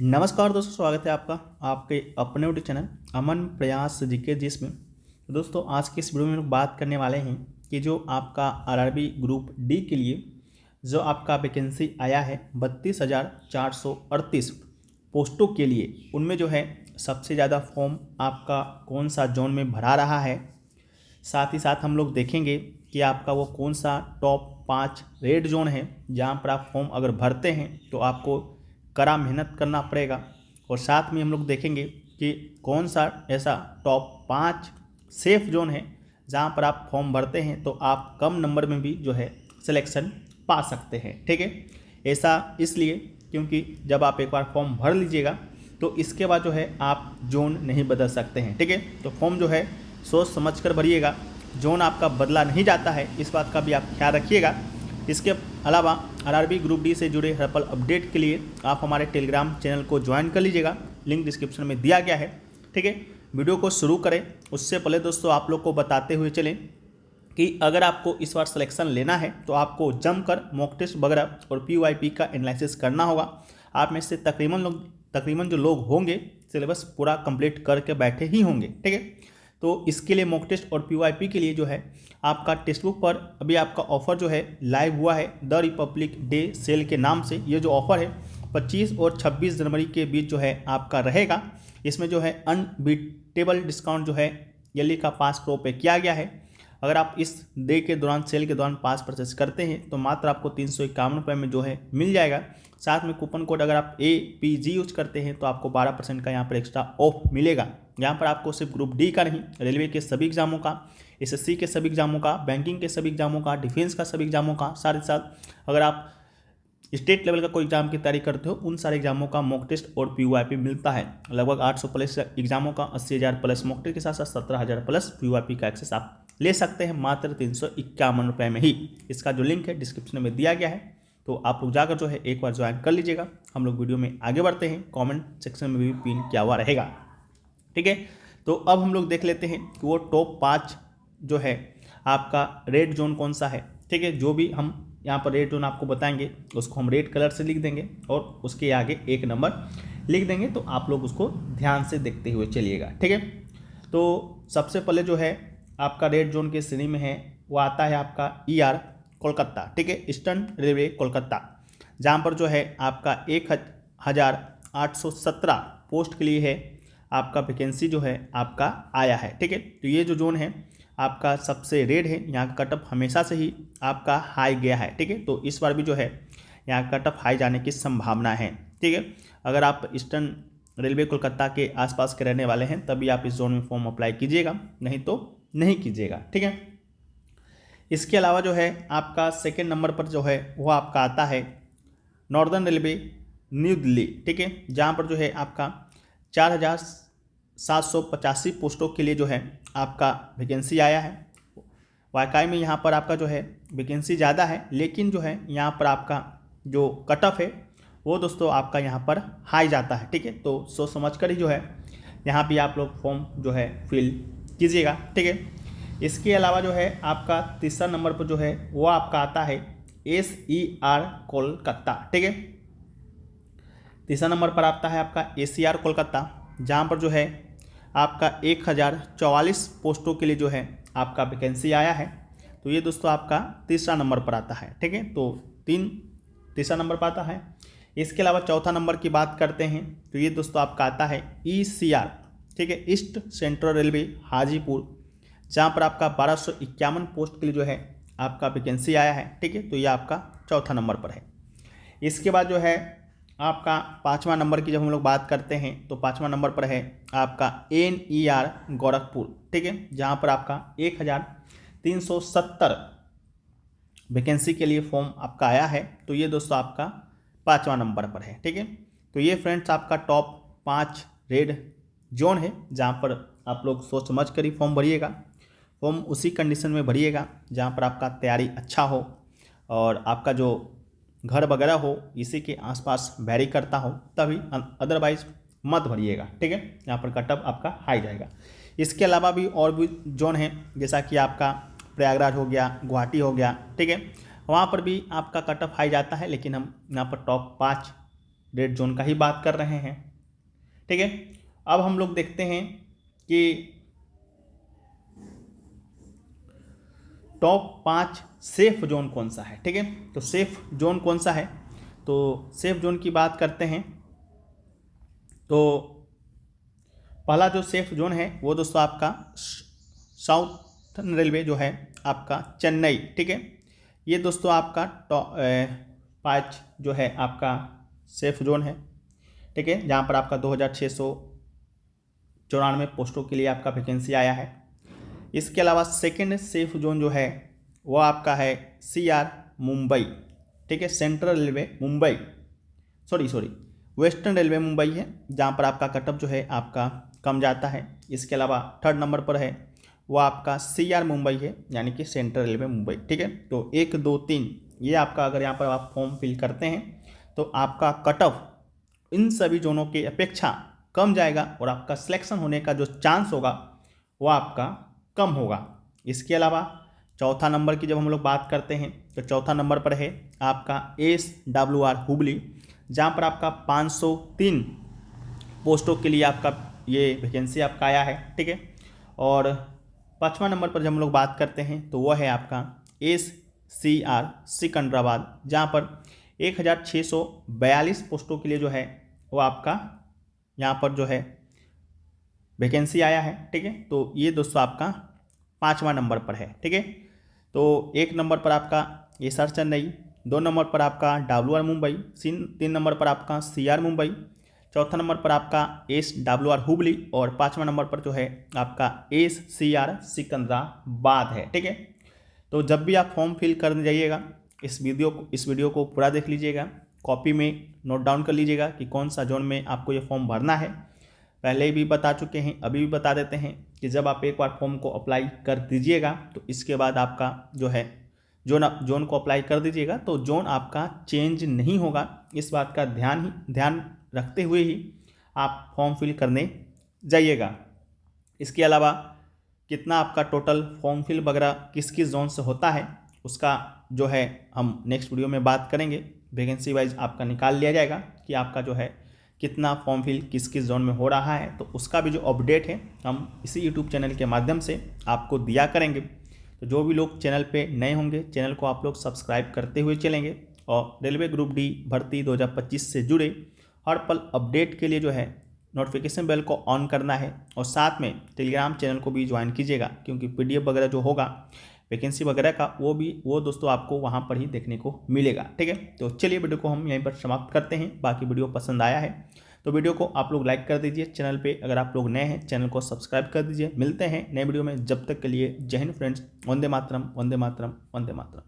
नमस्कार दोस्तों, स्वागत है आपका आपके अपने यूट्यूब चैनल अमन प्रयास जीके जिसमें। तो दोस्तों, आज की इस वीडियो में हम लोग बात करने वाले हैं कि जो आपका आरआरबी ग्रुप डी के लिए जो आपका वैकेंसी आया है 32,438 पोस्टों के लिए, उनमें जो है सबसे ज़्यादा फॉर्म आपका कौन सा जोन में भरा रहा है। साथ ही साथ हम लोग देखेंगे कि आपका वो कौन सा टॉप 5 रेड जोन है जहाँ पर आप फॉर्म अगर भरते हैं तो आपको कड़ा मेहनत करना पड़ेगा। और साथ में हम लोग देखेंगे कि कौन सा ऐसा टॉप 5 सेफ जोन है जहाँ पर आप फॉर्म भरते हैं तो आप कम नंबर में भी जो है सिलेक्शन पा सकते हैं। ठीक है, ऐसा इसलिए क्योंकि जब आप एक बार फॉर्म भर लीजिएगा तो इसके बाद जो है आप जोन नहीं बदल सकते हैं। ठीक है, तो फॉर्म जो है सोच समझ कर भरिएगा, जोन आपका बदला नहीं जाता है, इस बात का भी आप ख्याल रखिएगा। इसके अलावा आरआरबी ग्रुप डी से जुड़े हर पल अपडेट के लिए आप हमारे टेलीग्राम चैनल को ज्वाइन कर लीजिएगा, लिंक डिस्क्रिप्शन में दिया गया है। ठीक है, वीडियो को शुरू करें उससे पहले दोस्तों आप लोग को बताते हुए चलें कि अगर आपको इस बार सिलेक्शन लेना है तो आपको जमकर मॉक टेस्ट वगैरह और पीवाईपी का एनालिसिस करना होगा। आप में से तकरीबन जो लोग होंगे सिलेबस पूरा कंप्लीट करके बैठे ही होंगे। ठीक है, तो इसके लिए मॉक टेस्ट और पीवाईपी के लिए जो है आपका टेक्स्ट बुक पर अभी आपका ऑफर जो है लाइव हुआ है द रिपब्लिक डे सेल के नाम से। ये जो ऑफर है 25 और 26 जनवरी के बीच जो है आपका रहेगा। इसमें जो है अनबीटेबल डिस्काउंट जो है यली का पास प्रो पे किया गया है। अगर आप इस डे के दौरान सेल के दौरान पास परचेस करते हैं तो मात्र आपको 351 रुपये में जो है मिल जाएगा। साथ में कूपन कोड अगर आप APG यूज करते हैं तो आपको 12% का यहाँ पर एक्स्ट्रा ऑफ मिलेगा। यहाँ पर आपको सिर्फ ग्रुप डी का नहीं, रेलवे के सभी एग्जामों का, SSC के सभी एग्जामों का, बैंकिंग के सभी एग्जामों का, डिफेंस का सभी एग्जामों का, साथ ही साथ अगर आप स्टेट लेवल का कोई एग्जाम की तैयारी करते हो उन सारे एग्जामों का मॉक टेस्ट और पीवाईपी मिलता है। लगभग 800 प्लस एग्जामों का 80,000 प्लस मॉक टेस्ट के साथ साथ 17,000 प्लस पीवाईपी का एक्सेस आप ले सकते हैं मात्र 351 रुपये में ही। इसका जो लिंक है डिस्क्रिप्शन में दिया गया है, तो आप लोग जाकर जो है एक बार ज्वाइन कर लीजिएगा। हम लोग वीडियो में आगे बढ़ते हैं, कमेंट सेक्शन में भी पिन किया हुआ रहेगा। ठीक है, तो अब हम लोग देख लेते हैं कि वो टॉप 5 जो है आपका रेड जोन कौन सा है। ठीक है, जो भी हम यहाँ पर रेड जोन आपको बताएंगे उसको हम रेड कलर से लिख देंगे और उसके आगे एक नंबर लिख देंगे, तो आप लोग उसको ध्यान से देखते हुए चलिएगा। ठीक है, तो सबसे पहले जो है आपका रेड जोन के श्रेणी में है वो आता है आपका ER कोलकाता। ठीक है, ईस्टर्न रेलवे कोलकाता, जहाँ पर जो है आपका 1,817 पोस्ट के लिए है आपका वैकेंसी जो है आपका आया है। ठीक है, तो ये जो जोन है आपका सबसे रेड है, यहाँ का कटअप हमेशा से ही आपका हाई गया है। ठीक है, तो इस बार भी जो है यहाँ कटअप हाई जाने की संभावना है। ठीक है, अगर आप ईस्टर्न रेलवे कोलकाता के आसपास के रहने वाले हैं तभी आप इस जोन में फॉर्म अप्लाई कीजिएगा, नहीं तो नहीं कीजिएगा। ठीक है, इसके अलावा जो है आपका सेकेंड नंबर पर जो है वो आपका आता है नॉर्दर्न रेलवे न्यू दिल्ली। ठीक है, जहाँ पर जो है आपका 4,785 पोस्टों के लिए जो है आपका वैकेंसी आया है। वाकई में यहाँ पर आपका जो है वैकेंसी ज़्यादा है, लेकिन जो है यहाँ पर आपका जो कट ऑफ है वो दोस्तों आपका यहाँ पर हाई जाता है। ठीक है, तो सोच समझ कर ही जो है यहाँ भी आप लोग फॉर्म जो है फिल कीजिएगा। ठीक है, इसके अलावा जो है आपका तीसरा नंबर पर जो है वो आपका आता है SER कोलकाता। ठीक है, तीसरा नंबर पर आता है आपका SER कोलकाता, जहाँ पर जो है आपका 1,044 पोस्टों के लिए जो है आपका वैकेंसी आया है। तो ये दोस्तों आपका तीसरा नंबर पर आता है। ठीक है, तो तीसरा नंबर पर आता है। इसके अलावा चौथा नंबर की बात करते हैं तो ये दोस्तों आपका आता है ECR। ठीक है, ईस्ट सेंट्रल रेलवे हाजीपुर, जहाँ पर आपका 1251 पोस्ट के लिए जो है आपका वैकेंसी आया है। ठीक है, तो ये आपका चौथा नंबर पर है। इसके बाद जो है आपका पाँचवा नंबर की जब हम लोग बात करते हैं तो पाँचवा नंबर पर है आपका NER गोरखपुर। ठीक है, जहाँ पर आपका 1,370 वैकेंसी के लिए फॉर्म आपका आया है। तो ये दोस्तों आपका पाँचवा नंबर पर है। ठीक है, तो ये फ्रेंड्स आपका टॉप 5 रेड जोन है जहाँ पर आप लोग सोच समझ कर ही फॉर्म भरिएगा। फॉर्म उसी कंडीशन में भरिएगा जहाँ पर आपका तैयारी अच्छा हो और आपका जो घर वगैरह हो इसी के आसपास वैरी करता हो, तभी अदरवाइज मत भरिएगा। ठीक है, यहाँ पर कटअप आपका हाई जाएगा। इसके अलावा भी और भी जोन है, जैसा कि आपका प्रयागराज हो गया, गुवाहाटी हो गया। ठीक है, वहाँ पर भी आपका कटअप हाई जाता है, लेकिन हम यहाँ पर टॉप 5 रेड जोन का ही बात कर रहे हैं। ठीक है, अब हम लोग देखते हैं कि टॉप 5 सेफ जोन कौन सा है। ठीक है, तो सेफ जोन कौन सा है, तो सेफ जोन की बात करते हैं। तो पहला जो सेफ जोन है वो दोस्तों आपका साउथर्न रेलवे जो है आपका चेन्नई। ठीक है, ये दोस्तों आपका टॉप 5 जो है आपका सेफ जोन है। ठीक है, जहाँ पर आपका 2694 पोस्टों के लिए आपका वैकेंसी आया है। इसके अलावा सेकंड सेफ जोन जो है वो आपका है CR मुंबई। ठीक है, central railway Mumbai, sorry western railway Mumbai है, जहाँ पर आपका कटअप जो है आपका कम जाता है। इसके अलावा थर्ड नंबर पर है वो आपका CR मुंबई है, यानी कि सेंट्रल रेलवे मुंबई। ठीक है, तो 1 2 3 ये आपका अगर यहाँ पर आप फॉर्म फिल करते हैं तो आपका कटअप इन सभी जोनों की अपेक्षा कम जाएगा और आपका सिलेक्शन होने का जो चांस होगा वो आपका कम होगा। इसके अलावा चौथा नंबर की जब हम लोग बात करते हैं तो चौथा नंबर पर है आपका SWR हुबली, जहाँ पर आपका 503 पोस्टों के लिए आपका ये वैकेंसी आपका आया है। ठीक है, और पाँचवा नंबर पर जब हम लोग बात करते हैं तो वह है आपका SCR सिकंदराबाद, जहाँ पर 1642 पोस्टों के लिए जो है वो आपका यहाँ पर जो है वैकेंसी आया है। ठीक है, तो ये दोस्तों आपका 5वां नंबर पर है। ठीक है, तो 1 नंबर पर आपका SR चेन्नई, 2 नंबर पर आपका WR मुंबई, 3 नंबर पर आपका CR मुंबई, चौथा नंबर पर आपका SWR हुबली और 5वां नंबर पर जो है आपका SCR सिकंदराबाद है। ठीक है, तो जब भी आप फॉर्म फिल करने जाइएगा इस वीडियो को पूरा देख लीजिएगा, कॉपी में नोट डाउन कर लीजिएगा कि कौन सा जोन में आपको ये फॉर्म भरना है। पहले भी बता चुके हैं, अभी भी बता देते हैं कि जब आप एक बार फॉर्म को अप्लाई कर दीजिएगा तो इसके बाद आपका जो है जोन को अप्लाई कर दीजिएगा तो जोन आपका चेंज नहीं होगा। इस बात का ध्यान रखते हुए ही आप फॉर्म फिल करने जाइएगा। इसके अलावा कितना आपका टोटल फॉर्म फिल वगैरह किस किस जोन से होता है उसका जो है हम नेक्स्ट वीडियो में बात करेंगे। वैकेंसी वाइज आपका निकाल लिया जाएगा कि आपका जो है कितना फॉर्म फिल किस किस जोन में हो रहा है, तो उसका भी जो अपडेट है हम इसी यूट्यूब चैनल के माध्यम से आपको दिया करेंगे। तो जो भी लोग चैनल पे नए होंगे चैनल को आप लोग सब्सक्राइब करते हुए चलेंगे और रेलवे ग्रुप डी भर्ती 2025 से जुड़े हर पल अपडेट के लिए जो है नोटिफिकेशन बेल को ऑन करना है और साथ में टेलीग्राम चैनल को भी ज्वाइन कीजिएगा, क्योंकि PDF वगैरह जो होगा वैकेंसी वगैरह का वो दोस्तों आपको वहाँ पर ही देखने को मिलेगा। ठीक है, तो चलिए वीडियो को हम यहीं पर समाप्त करते हैं। बाकी वीडियो पसंद आया है तो वीडियो को आप लोग लाइक कर दीजिए, चैनल पे अगर आप लोग नए हैं चैनल को सब्सक्राइब कर दीजिए। मिलते हैं नए वीडियो में, जब तक के लिए जय हिंद फ्रेंड्स। वंदे मातरम, वंदे मातरम, वंदे मातरम।